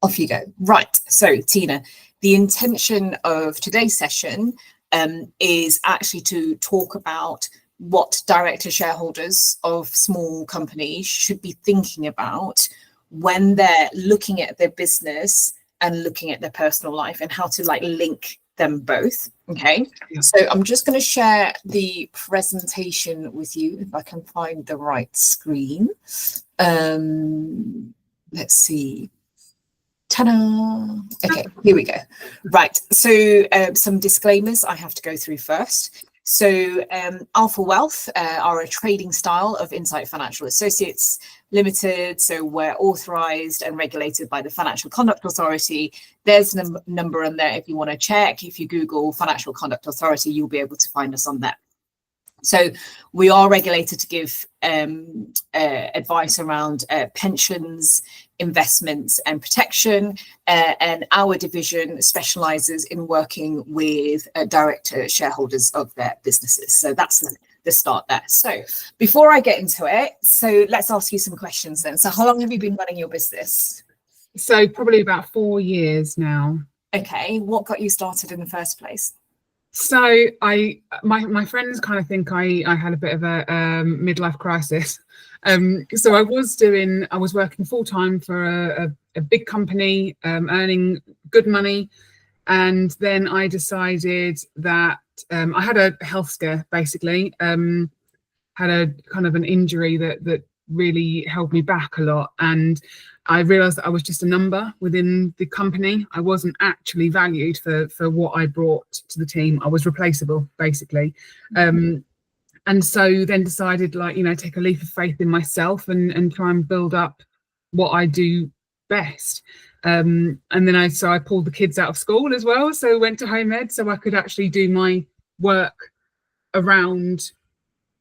Off you go. Right. So, Tina, the intention of today's session is actually to talk about what director shareholders of small companies should be thinking about when they're looking at their business and looking at their personal life, and how to link them both. Okay. Yeah. So I'm just going to share the presentation with you if I can find the right screen. Let's see. Ta-da! Okay, here we go. Right, so some disclaimers I have to go through first. So Alfa Wealth are a trading style of Insight Financial Associates Limited. So we're authorized and regulated by the Financial Conduct Authority. There's a number on there if you want to check. If you Google Financial Conduct Authority, you'll be able to find us on there. So we are regulated to give advice around pensions, investments and protection, and our division specializes in working with director shareholders of their businesses. So that's the start there. So before I get into it, so let's ask you some questions then. So how long have you been running your business? So probably about 4 years now. Okay, what got you started in the first place? So my friends kind of think I had a bit of a midlife crisis. So I was working full time for a big company, earning good money, and then I decided that I had a health scare. Basically, had a kind of an injury that really held me back a lot, and I realized that I was just a number within the company. I wasn't actually valued for what I brought to the team. I was replaceable, basically. And so then decided, take a leap of faith in myself and try and build up what I do best. And then I pulled the kids out of school as well. So went to home ed so I could actually do my work around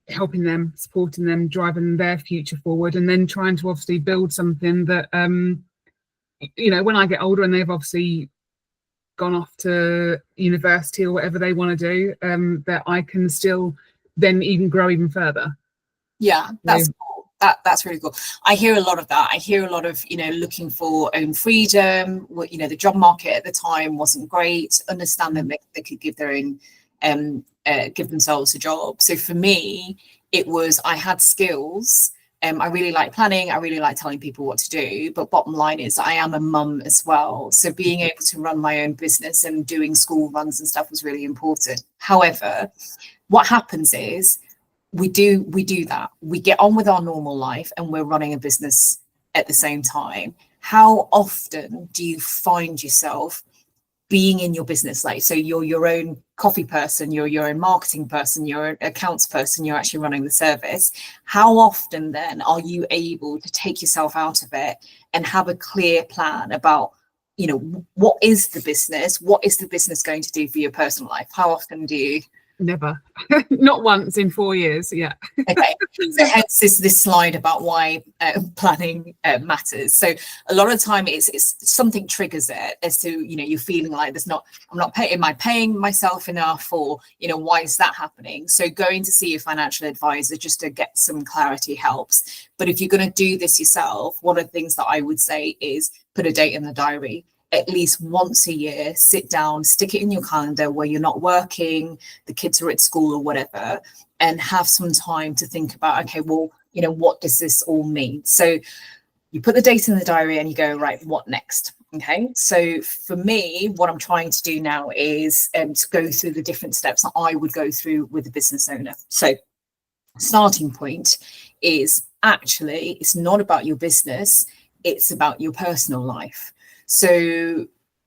helping them, supporting them, driving their future forward, and then trying to obviously build something that, when I get older and they've obviously gone off to university or whatever they want to do, that I can still then even grow even further. Yeah, that's cool. That's really cool. I hear a lot of that. I hear a lot of, looking for own freedom. The job market at the time wasn't great. Understand that they could give their own give themselves a job. So for me, it was, I had skills. I really like planning. I really like telling people what to do. But bottom line is I am a mum as well. So being able to run my own business and doing school runs and stuff was really important. However, what happens is we do that. We get on with our normal life and we're running a business at the same time. How often do you find yourself being in your business? So you're your own coffee person, you're your own marketing person, you're an accounts person, you're actually running the service. How often then are you able to take yourself out of it and have a clear plan about, what is the business? What is the business going to do for your personal life? How often do you? Never. Not once in 4 years. Yeah. Okay. So hence this slide about why planning matters. So a lot of the time it's something triggers it as to, you're feeling like I'm not paying myself enough, or, why is that happening? So going to see a financial advisor just to get some clarity helps. But if you're going to do this yourself, one of the things that I would say is put a date in the diary. At least once a year, sit down, stick it in your calendar where you're not working, the kids are at school or whatever, and have some time to think about, okay, well, what does this all mean? So you put the date in the diary and you go, right, what next? Okay, so for me, what I'm trying to do now is to go through the different steps that I would go through with a business owner. So starting point is actually, it's not about your business, it's about your personal life. So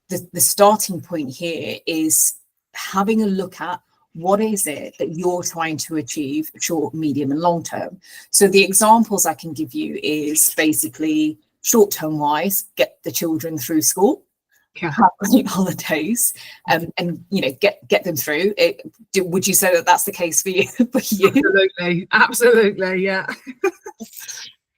the starting point here is having a look at what is it that you're trying to achieve short, medium and long term. So the examples I can give you is basically short term wise, get the children through school, have holidays, and get them through it. Would you say that that's the case for you? Absolutely, yeah.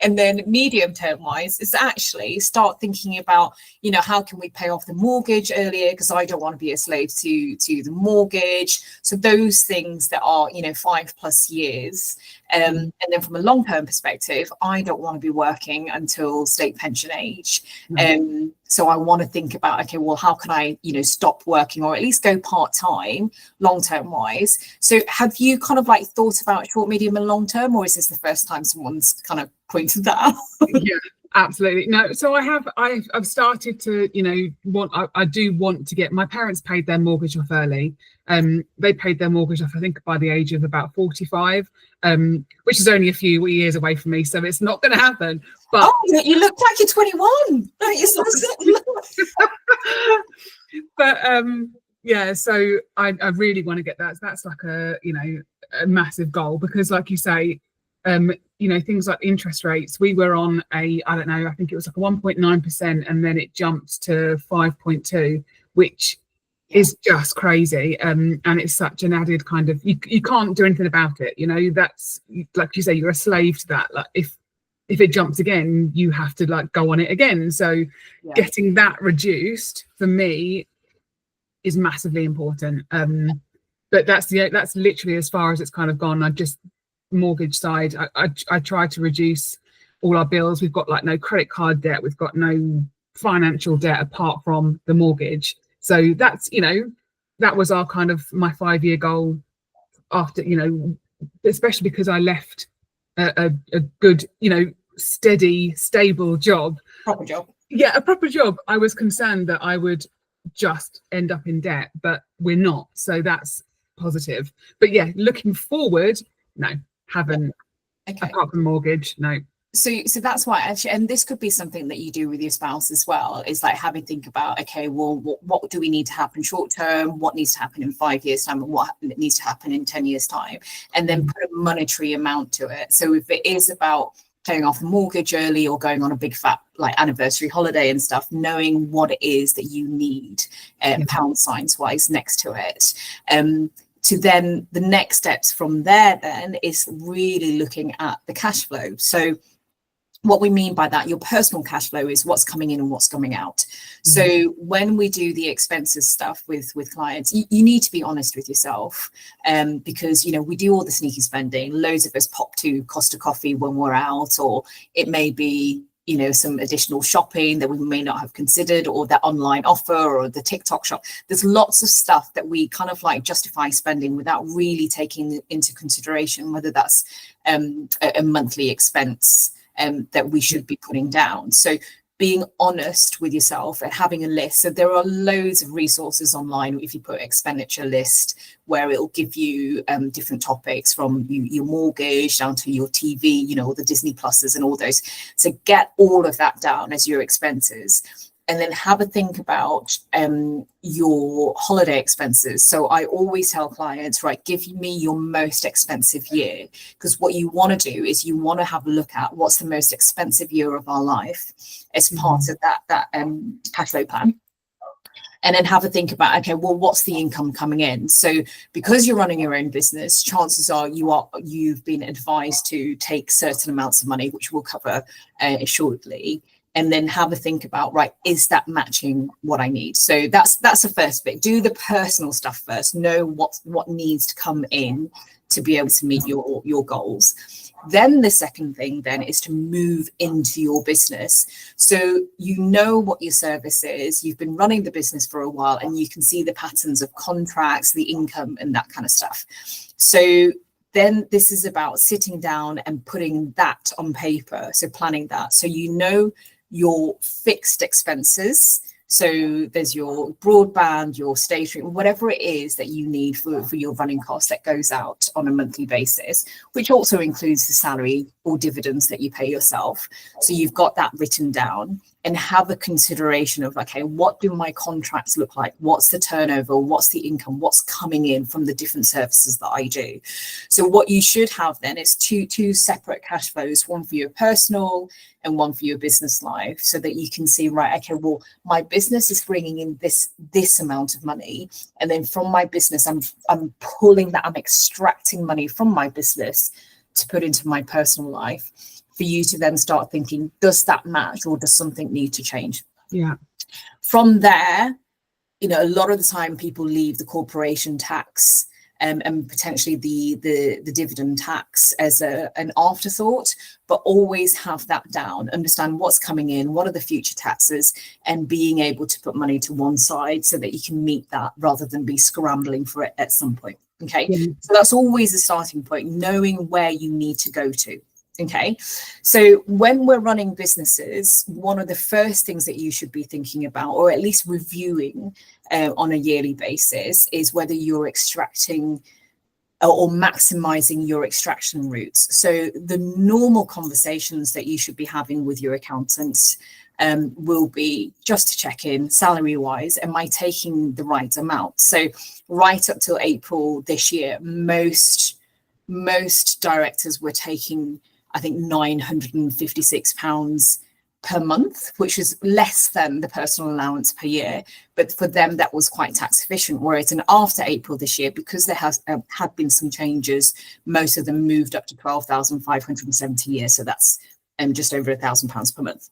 And then medium term wise is actually start thinking about, you know, how can we pay off the mortgage earlier, because I don't want to be a slave to the mortgage. So those things that are, you know, 5+ years. And then from a long term perspective, I don't want to be working until state pension age. So I want to think about, okay, well, how can I, you know, stop working or at least go part-time long term wise? So have you kind of like thought about short, medium and long term, or is this the first time someone's kind of pointed that out? Yeah, absolutely. No, so I've started to, you know, I do want to get, my parents paid their mortgage off early. They paid their mortgage off, I think, by the age of about 45, which is only a few years away from me, so it's not going to happen. But you look like you're 21. But yeah, so I really want to get that. That's like a, you know, a massive goal, because like you say, you know, things like interest rates, we were on I don't know, I think it was like a 1.9%, and then it jumped to 5.2, which is just crazy. And it's such an added kind of, you can't do anything about it, you know. That's, like you say, you're a slave to that. Like if it jumps again, you have to like go on it again. So getting that reduced for me is massively important. But that's literally as far as it's kind of gone. I just, mortgage side, I try to reduce all our bills. We've got like no credit card debt, we've got no financial debt apart from the mortgage. So that's, you know, that was our kind of my 5-year goal after, you know, especially because I left a good, you know, steady, stable job. Proper job. Yeah, a proper job. I was concerned that I would just end up in debt, but we're not. So that's positive. But yeah, looking forward, no, haven't. Okay. Apart from mortgage, no. So that's why actually, and this could be something that you do with your spouse as well, is like having think about, okay, well, what do we need to happen short term, what needs to happen in 5 years time, and what needs to happen in 10 years time, and then put a monetary amount to it. So if it is about paying off the mortgage early or going on a big fat like anniversary holiday and stuff, knowing what it is that you need, pound signs wise next to it. To then the next steps from there then is really looking at the cash flow. So what we mean by that, your personal cash flow is what's coming in and what's coming out. So when we do the expenses stuff with clients, you need to be honest with yourself, because, you know, we do all the sneaky spending. Loads of us pop to Costa Coffee when we're out, or it may be, you know, some additional shopping that we may not have considered, or that online offer, or the TikTok shop. There's lots of stuff that we kind of like justify spending without really taking into consideration whether that's a monthly expense that we should be putting down. So being honest with yourself and having a list. So there are loads of resources online if you put expenditure list, where it'll give you different topics from your mortgage down to your TV, you know, all the Disney Pluses and all those. So get all of that down as your expenses. And then have a think about your holiday expenses. So I always tell clients, right, give me your most expensive year, because what you want to do is you want to have a look at what's the most expensive year of our life as part of that cash flow plan. And then have a think about, okay, well, what's the income coming in? So because you're running your own business, chances are you've been advised to take certain amounts of money, which we'll cover shortly. And then have a think about, right, is that matching what I need? So that's the first bit. Do the personal stuff first. Know what needs to come in to be able to meet your goals. Then the second thing then is to move into your business. So you know what your service is. You've been running the business for a while, and you can see the patterns of contracts, the income, and that kind of stuff. So then this is about sitting down and putting that on paper. So planning that. So you know your fixed expenses. So there's your broadband, your stationery, whatever it is that you need for your running costs that goes out on a monthly basis, which also includes the salary or dividends that you pay yourself. So you've got that written down, and have a consideration of, okay, what do my contracts look like? What's the turnover? What's the income? What's coming in from the different services that I do? So what you should have then is two separate cash flows, one for your personal and one for your business life, so that you can see, right, okay, well, my business is bringing in this amount of money, and then from my business, I'm pulling that, I'm extracting money from my business to put into my personal life. for you to then start thinking, does that match or does something need to change? Yeah. From there, you know, a lot of the time people leave the corporation tax and potentially the dividend tax as an afterthought, but always have that down, understand what's coming in, what are the future taxes, and being able to put money to one side so that you can meet that rather than be scrambling for it at some point. Okay, so that's always a starting point, knowing where you need to go to. Okay, so when we're running businesses, one of the first things that you should be thinking about, or at least reviewing on a yearly basis, is whether you're extracting or maximizing your extraction routes. So the normal conversations that you should be having with your accountants will be just to check in salary wise, am I taking the right amount? So right up till April this year, most directors were taking, I think, £956 per month, which is less than the personal allowance per year. But for them, that was quite tax efficient. Whereas after April this year, because there has had been some changes, most of them moved up to 12,570 a year. So that's just over £1,000 per month.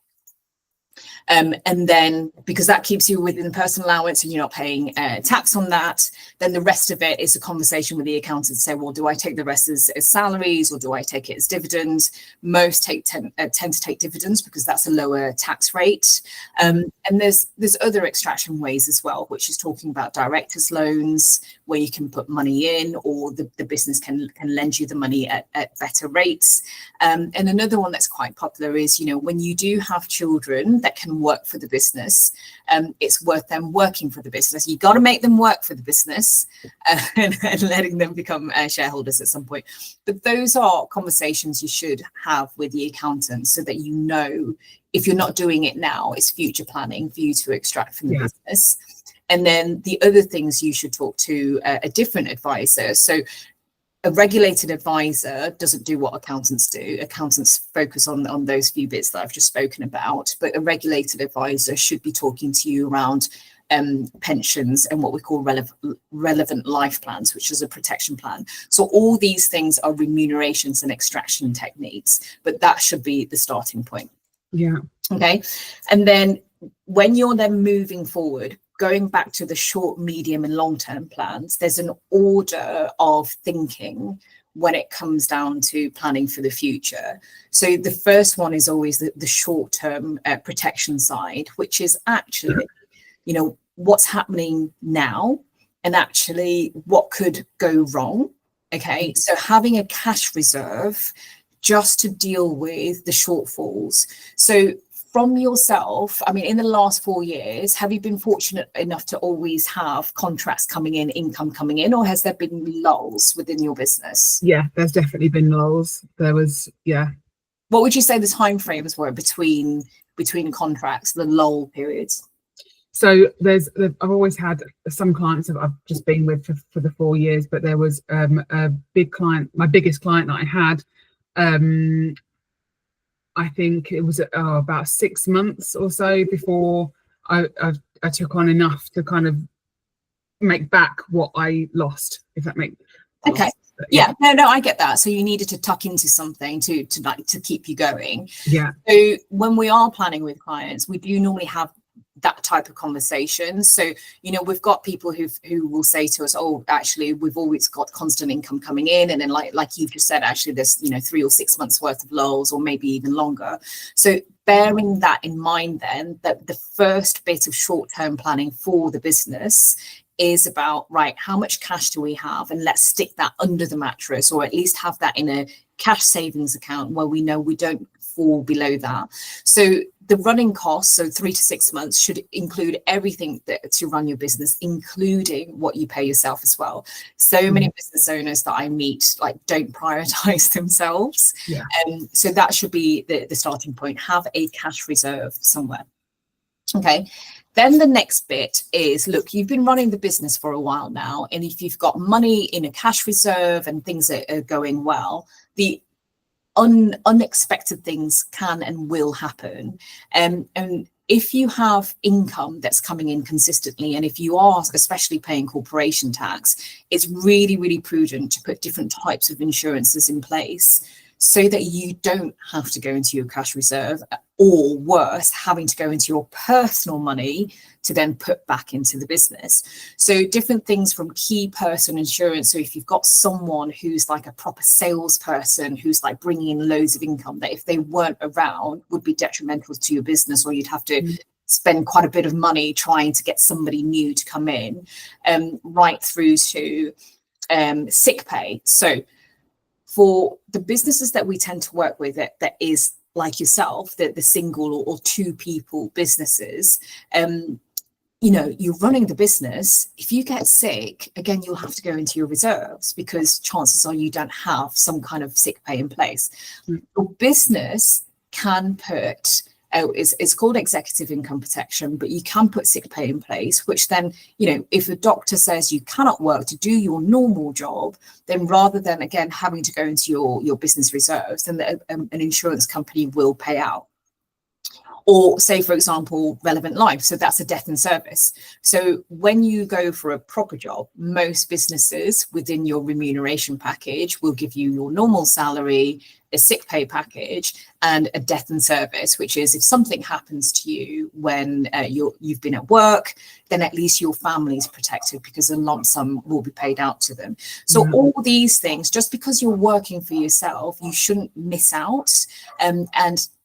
And then because that keeps you within the personal allowance and you're not paying tax on that, then the rest of it is a conversation with the accountant to say, well, do I take the rest as salaries or do I take it as dividends? Most tend to take dividends because that's a lower tax rate. And there's other extraction ways as well, which is talking about directors' loans, where you can put money in, or the business can lend you the money at better rates. And another one that's quite popular is, you know, when you do have children that can work for the business, it's worth them working for the business. You got to make them work for the business and letting them become shareholders at some point. But those are conversations you should have with the accountant so that you know, if you're not doing it now, it's future planning for you to extract from the business. And then the other things, you should talk to a different advisor. So a regulated advisor doesn't do what accountants do. Accountants focus on those few bits that I've just spoken about, but a regulated advisor should be talking to you around pensions and what we call relevant life plans, which is a protection plan. So all these things are remunerations and extraction techniques, but that should be the starting point. Yeah. Okay. And then when you're then moving forward, going back to the short, medium and long-term plans, there's an order of thinking when it comes down to planning for the future. So the first one is always the short-term protection side, which is actually, you know, what's happening now and actually what could go wrong. Okay, so having a cash reserve just to deal with the shortfalls. So from yourself, I mean, in the last 4 years, have you been fortunate enough to always have contracts coming in, income coming in, or has there been lulls within your business? Yeah, there's definitely been lulls. There was, yeah. What would you say the timeframes were between contracts, the lull periods? So I've always had some clients that I've just been with for the 4 years, but there was a big client, my biggest client that I had, I think it was about 6 months or so before I took on enough to kind of make back what I lost, if that makes sense. Okay. Yeah, no, I get that. So you needed to tuck into something to keep you going. Yeah. So when we are planning with clients, we do normally have that type of conversation. So, you know, we've got people who will say to us, oh, actually, we've always got constant income coming in. And then like you've just said, actually, there's, you know, 3 or 6 months worth of lulls or maybe even longer. So bearing that in mind, then, that the first bit of short-term planning for the business is about, right, how much cash do we have? And let's stick that under the mattress, or at least have that in a cash savings account where we know we don't fall below that. So the running costs, so 3 to 6 months, should include everything to run your business, including what you pay yourself as well. So many business owners that I meet don't prioritize themselves. Yeah. So that should be the starting point. Have a cash reserve somewhere. Okay. Then the next bit is, look, you've been running the business for a while now, and if you've got money in a cash reserve and things are going well, the unexpected things can and will happen. And if you have income that's coming in consistently, and if you are especially paying corporation tax, it's really, really prudent to put different types of insurances in place so that you don't have to go into your cash reserve, or worse, having to go into your personal money to then put back into the business. So different things from key person insurance. So if you've got someone who's like a proper salesperson who's like bringing in loads of income, that if they weren't around would be detrimental to your business, or you'd have to spend quite a bit of money trying to get somebody new to come in, right through to sick pay. So for the businesses that we tend to work with, that is like yourself, the single or two people businesses, you're running the business. If you get sick, again, you'll have to go into your reserves, because chances are you don't have some kind of sick pay in place. Your business can put, it's called executive income protection, but you can put sick pay in place, which then, if the doctor says you cannot work to do your normal job, then rather than, again, having to go into your business reserves, then an insurance company will pay out. Or say, for example, relevant life. So that's a death in service. So when you go for a proper job, most businesses within your remuneration package will give you your normal salary, a sick pay package, and a death in service, which is if something happens to you when you've been at work, then at least your family's protected, because a lump sum will be paid out to them. So all these things, just because you're working for yourself, you shouldn't miss out.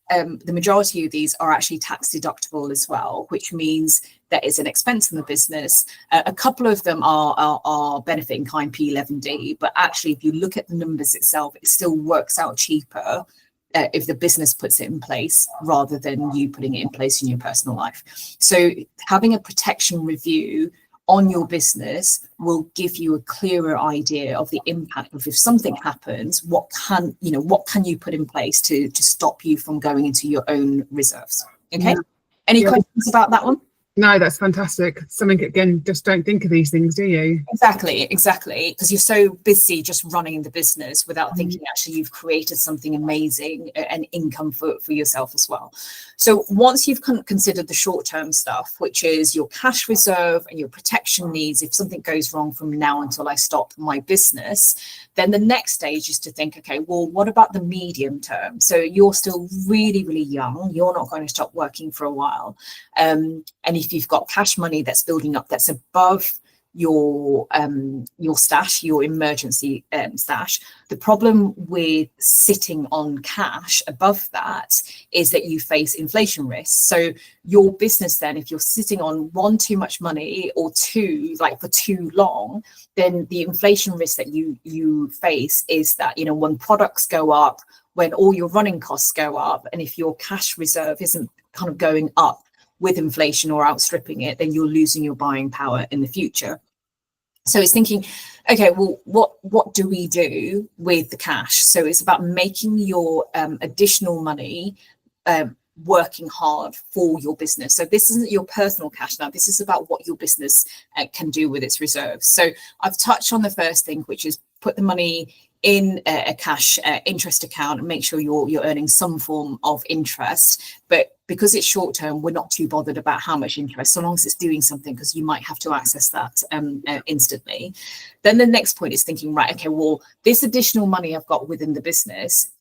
The majority of these are actually tax deductible as well, which means that it's an expense in the business. A couple of them are benefit in kind P11D, but actually, if you look at the numbers itself, it still works out cheaper if the business puts it in place rather than you putting it in place in your personal life. So having a protection review on your business will give you a clearer idea of the impact of, if something happens, what can you put in place to stop you from going into your own reserves. Okay. Any questions about that one? No, that's fantastic. Something, again, just don't think of these things, do you? Exactly, because you're so busy just running the business without thinking actually you've created something amazing, and income for yourself as well. So once you've considered the short-term stuff, which is your cash reserve and your protection needs, if something goes wrong from now until I stop my business, then the next stage is to think, okay, well, what about the medium term? So you're still really, really young. You're not going to stop working for a while. And if you've got cash money that's building up, that's above your stash, your emergency stash, the problem with sitting on cash above that is that you face inflation risks. So your business then, if you're sitting on one, too much money, or two, like for too long, then the inflation risk that you face is that, when products go up, when all your running costs go up, and if your cash reserve isn't kind of going up with inflation or outstripping it, then you're losing your buying power in the future. So it's thinking, okay, well, what do we do with the cash? So it's about making your additional money working hard for your business. So this isn't your personal cash now. This is about what your business can do with its reserves. So I've touched on the first thing, which is put the money in a cash interest account and make sure you're earning some form of interest. But because it's short term, we're not too bothered about how much interest, so long as it's doing something, because you might have to access that instantly. Then the next point is thinking, right, okay, well, this additional money I've got within the business,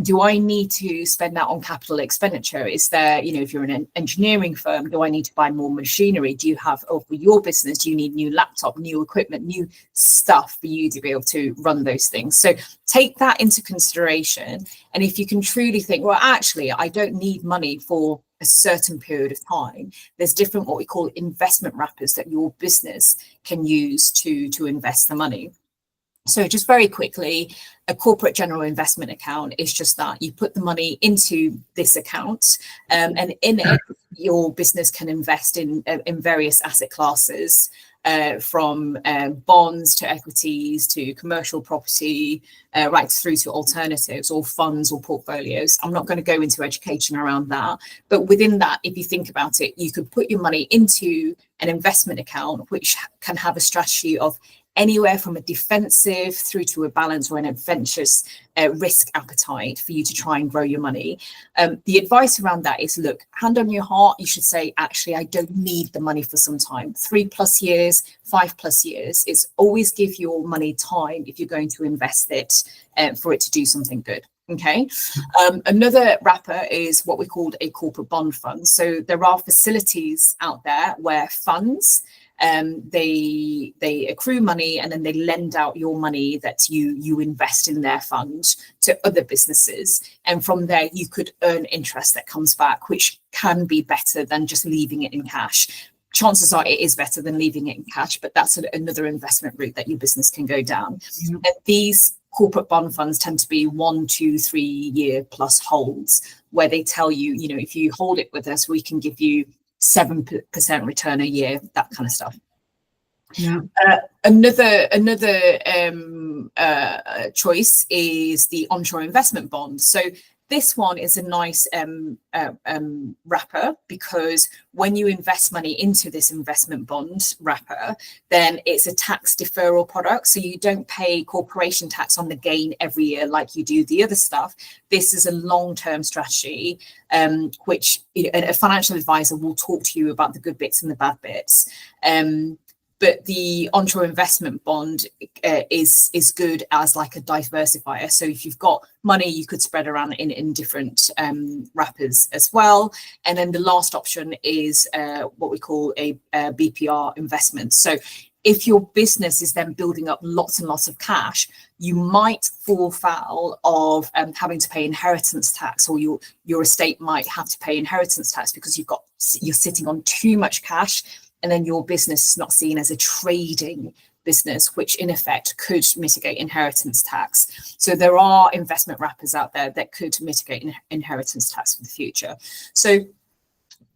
do I need to spend that on capital expenditure? Is there, if you're an engineering firm, do I need to buy more machinery? Do you have, or for your business, do you need new laptop, new equipment, new stuff for you to be able to run those things? So take that into consideration. And if you can truly think, well, actually, I don't need money for a certain period of time, there's different what we call investment wrappers that your business can use to invest the money. So just very quickly, a corporate general investment account is just that. You put the money into this account, and in it, your business can invest in various asset classes, from bonds to equities to commercial property, right through to alternatives or funds or portfolios. I'm not going to go into education around that, but within that, if you think about it, you could put your money into an investment account, which can have a strategy of anywhere from a defensive through to a balance or an adventurous risk appetite for you to try and grow your money. The advice around that is, look, hand on your heart, you should say, actually, I don't need the money for some time, 3+ years, 5+ years. It's always give your money time if you're going to invest it for it to do something good. Okay. Another wrapper is what we called a corporate bond fund. So there are facilities out there where funds, they accrue money and then they lend out your money that you invest in their fund to other businesses. And from there, you could earn interest that comes back, which can be better than just leaving it in cash. Chances are it is better than leaving it in cash, but that's another investment route that your business can go down. Yeah. And these corporate bond funds tend to be 1, 2, 3 year plus holds, where they tell you, you know, if you hold it with us, we can give you 7% return a year, that kind of stuff. Yeah. Another choice is the onshore investment bond. So this one is a nice wrapper, because when you invest money into this investment bond wrapper, then it's a tax deferral product. So you don't pay corporation tax on the gain every year like you do the other stuff. This is a long-term strategy, which, you know, a financial advisor will talk to you about the good bits and the bad bits. But the onshore investment bond is good as like a diversifier. So if you've got money, you could spread around in different wrappers as well. And then the last option is what we call a BPR investment. So if your business is then building up lots and lots of cash, you might fall foul of having to pay inheritance tax, or your estate might have to pay inheritance tax because you're sitting on too much cash. And then your business is not seen as a trading business, which in effect could mitigate inheritance tax. So there are investment wrappers out there that could mitigate inheritance tax for the future. So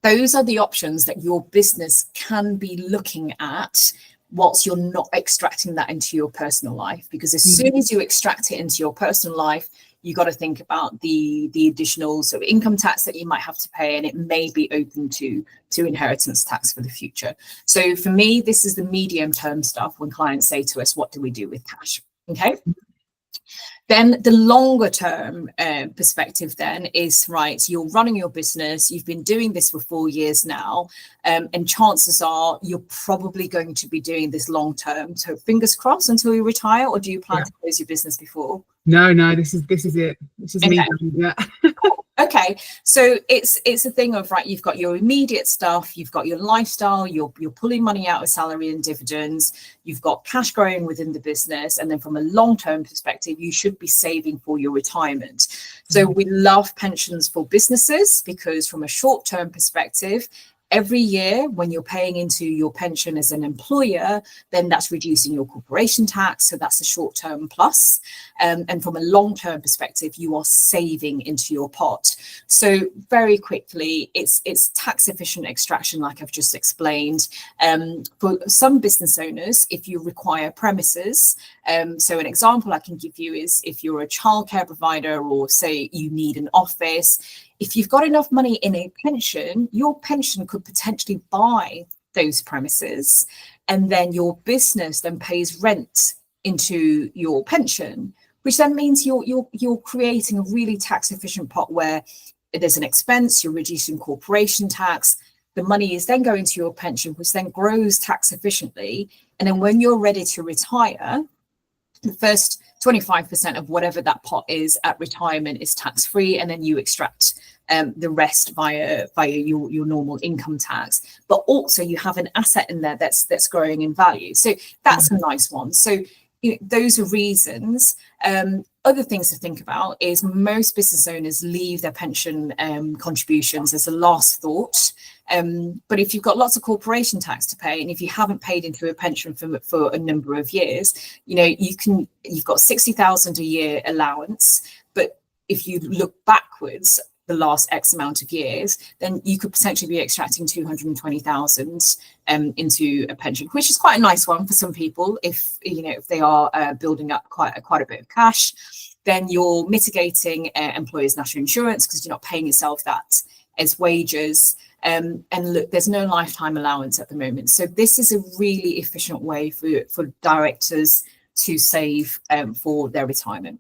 those are the options that your business can be looking at whilst you're not extracting that into your personal life. Because as soon as you extract it into your personal life, you got to think about the additional sort of income tax that you might have to pay, and it may be open to inheritance tax for the future. So for me, this is the medium term stuff when clients say to us, what do we do with cash? Okay. Then the longer term perspective then is, right, you're running your business, you've been doing this for 4 years now, and chances are you're probably going to be doing this long term. So fingers crossed until you retire, or do you plan to close your business before? No, this is it. This is me. Yeah. Okay, so it's a thing of, right, you've got your immediate stuff, you've got your lifestyle, you're pulling money out of salary and dividends, you've got cash growing within the business, and then from a long-term perspective, you should be saving for your retirement. So we love pensions for businesses, because from a short-term perspective, every year when you're paying into your pension as an employer, then that's reducing your corporation tax. So that's a short-term plus. And from a long-term perspective, you are saving into your pot. So very quickly, it's tax efficient extraction, like I've just explained. For some business owners, if you require premises, so an example I can give you is if you're a childcare provider, or say you need an office, if you've got enough money in a pension, your pension could potentially buy those premises, and then your business then pays rent into your pension, which then means you're creating a really tax efficient pot where there's an expense, you're reducing corporation tax, the money is then going to your pension, which then grows tax efficiently, and then when you're ready to retire, the first 25% of whatever that pot is at retirement is tax-free, and then you extract the rest via your normal income tax. But also you have an asset in there that's growing in value. So that's a nice one. So those are reasons. Other things to think about is most business owners leave their pension contributions as a last thought. But if you've got lots of corporation tax to pay, and if you haven't paid into a pension for a number of years, you've got 60,000 a year allowance. But if you look backwards the last X amount of years, then you could potentially be extracting 220,000 into a pension, which is quite a nice one for some people. If they are building up quite a bit of cash, then you're mitigating employers' national insurance, because you're not paying yourself that as wages. And look, there's no lifetime allowance at the moment. So this is a really efficient way for directors to save for their retirement.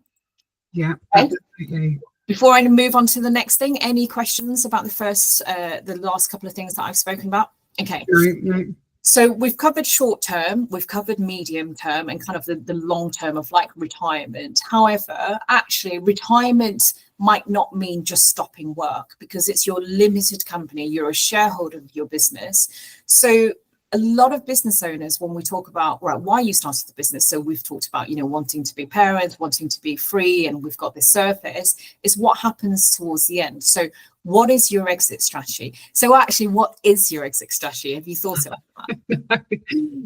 Yeah. Okay. Before I move on to the next thing, any questions about the last couple of things that I've spoken about? Okay. No. So we've covered short term, we've covered medium term, and kind of the long term of like retirement. However, actually retirement might not mean just stopping work, because it's your limited company, you're a shareholder of your business. So a lot of business owners, when we talk about, right, why you started the business, so we've talked about, you know, wanting to be parents, wanting to be free, and we've got this surface, is what happens towards the end. So what is your exit strategy? So actually, what is your exit strategy? Have you thought about that?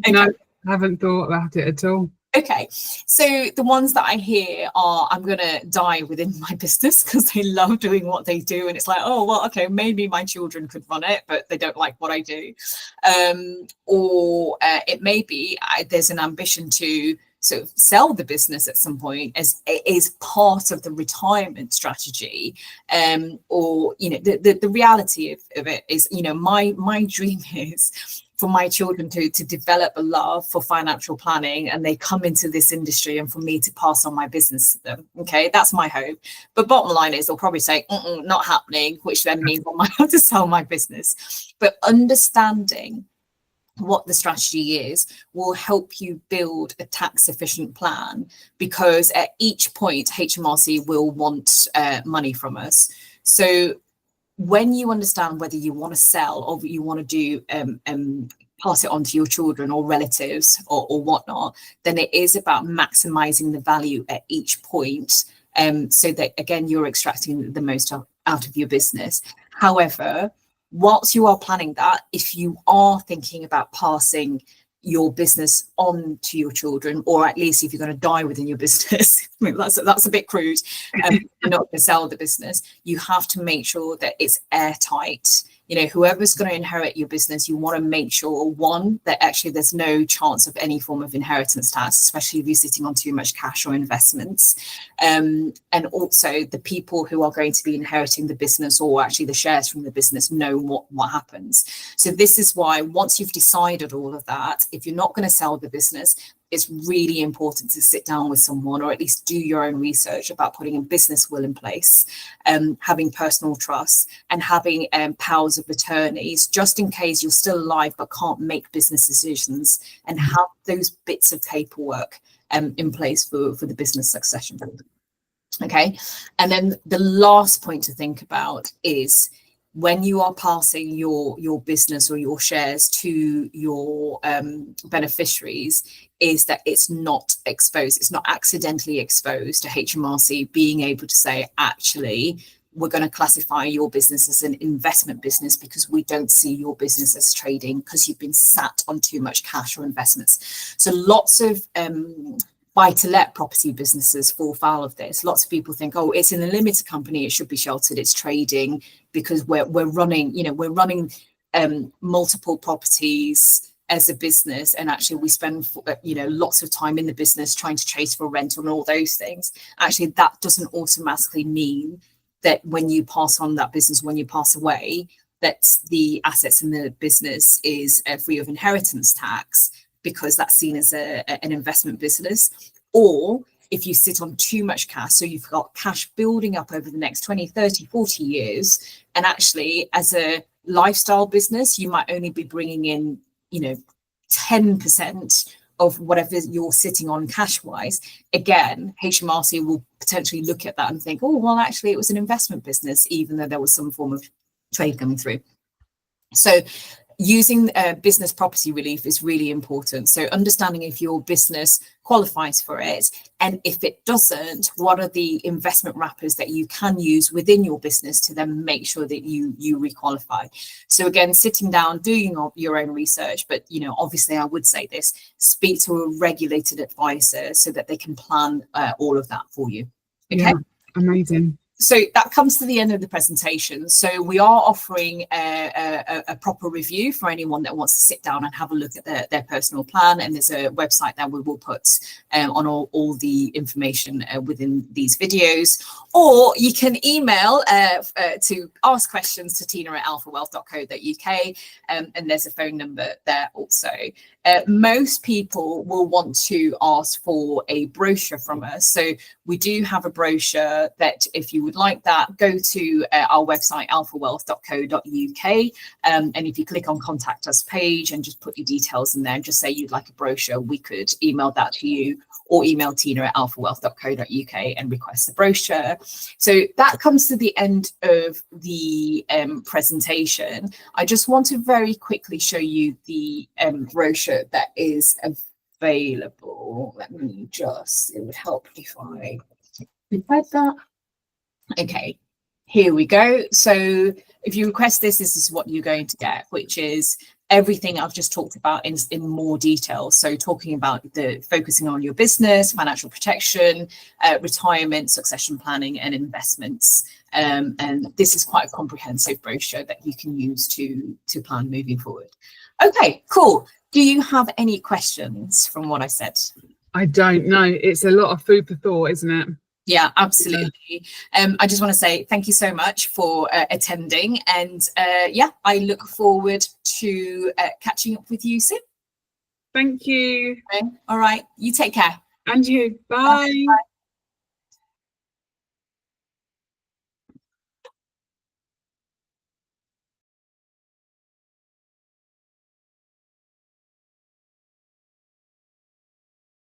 No, I haven't thought about it at all. Okay, so the ones that I hear are, I'm going to die within my business because they love doing what they do. And it's like, oh, well, okay, maybe my children could run it, but they don't like what I do. Or it may be there's an ambition to sort of sell the business at some point as it is part of the retirement strategy. Or, you know, the reality of it is, you know, my dream is for my children to develop a love for financial planning, and they come into this industry, and for me to pass on my business to them. Okay, that's my hope. But bottom line is they'll probably say, not happening, which then means I might have to sell my business. But understanding what the strategy is will help you build a tax efficient plan, because at each point HMRC will want money from us. So when you understand whether you want to sell or you want to do pass it on to your children or relatives or whatnot, then it is about maximizing the value at each point, so that again you're extracting the most out of your business. However, whilst you are planning that, if you are thinking about passing your business on to your children, or at least if you're going to die within your business, I mean, that's a bit crude, you're not going to sell the business, you have to make sure that it's airtight. You know, whoever's going to inherit your business, you want to make sure, one, that actually there's no chance of any form of inheritance tax, especially if you're sitting on too much cash or investments. And also the people who are going to be inheriting the business, or actually the shares from the business, know what happens. So this is why once you've decided all of that, if you're not going to sell the business, it's really important to sit down with someone, or at least do your own research about putting a business will in place, having personal trust, and having powers of attorneys, just in case you're still alive but can't make business decisions, and have those bits of paperwork in place for the business succession. Okay, and then the last point to think about is, when you are passing your business or your shares to your beneficiaries, is that it's not exposed, it's not accidentally exposed to HMRC being able to say, actually, we're going to classify your business as an investment business because we don't see your business as trading because you've been sat on too much cash or investments. So lots of buy-to-let property businesses fall foul of this. Lots of people think, oh, it's in a limited company, it should be sheltered, it's trading, because we're running, you know, we're running multiple properties as a business, and actually we spend, you know, lots of time in the business trying to chase for rental and all those things. Actually, that doesn't automatically mean that when you pass on that business, when you pass away, that the assets in the business is free of inheritance tax, because that's seen as an investment business. Or if you sit on too much cash, so you've got cash building up over the next 20, 30, 40 years, and actually as a lifestyle business, you might only be bringing in, you know, 10% of whatever you're sitting on cash wise. Again, HMRC will potentially look at that and think, oh, well, actually it was an investment business, even though there was some form of trade coming through. So using business property relief is really important. So understanding if your business qualifies for it, and if it doesn't, what are the investment wrappers that you can use within your business to then make sure that you requalify. So again, sitting down, doing your own research, but, you know, obviously I would say this, speak to a regulated advisor so that they can plan all of that for you. Okay. Yeah, amazing. So that comes to the end of the presentation. So we are offering a proper review for anyone that wants to sit down and have a look at their personal plan. And there's a website that we will put on all the information within these videos. Or you can email to ask questions to tina@alfawealth.co.uk. And there's a phone number there also. Most people will want to ask for a brochure from us. So we do have a brochure that if you would would like that, go to our website, alfawealth.co.uk. And if you click on contact us page and just put your details in there and just say you'd like a brochure, we could email that to you, or email tina@alfawealth.co.uk and request the brochure. So that comes to the end of the presentation. I just want to very quickly show you the brochure that is available. Let me just, it would help if I read that. Okay, here we go. So if you request this, this is what you're going to get, which is everything I've just talked about in more detail. So talking about focusing on your business, financial protection, retirement, succession planning, and investments. And this is quite a comprehensive brochure that you can use to plan moving forward. Okay, cool. Do you have any questions from what I said? I don't know. It's a lot of food for thought, isn't it? Yeah, absolutely. I just want to say thank you so much for attending, and yeah, I look forward to catching up with you soon. Thank you. Okay. All right, you take care. And you. Bye. Bye.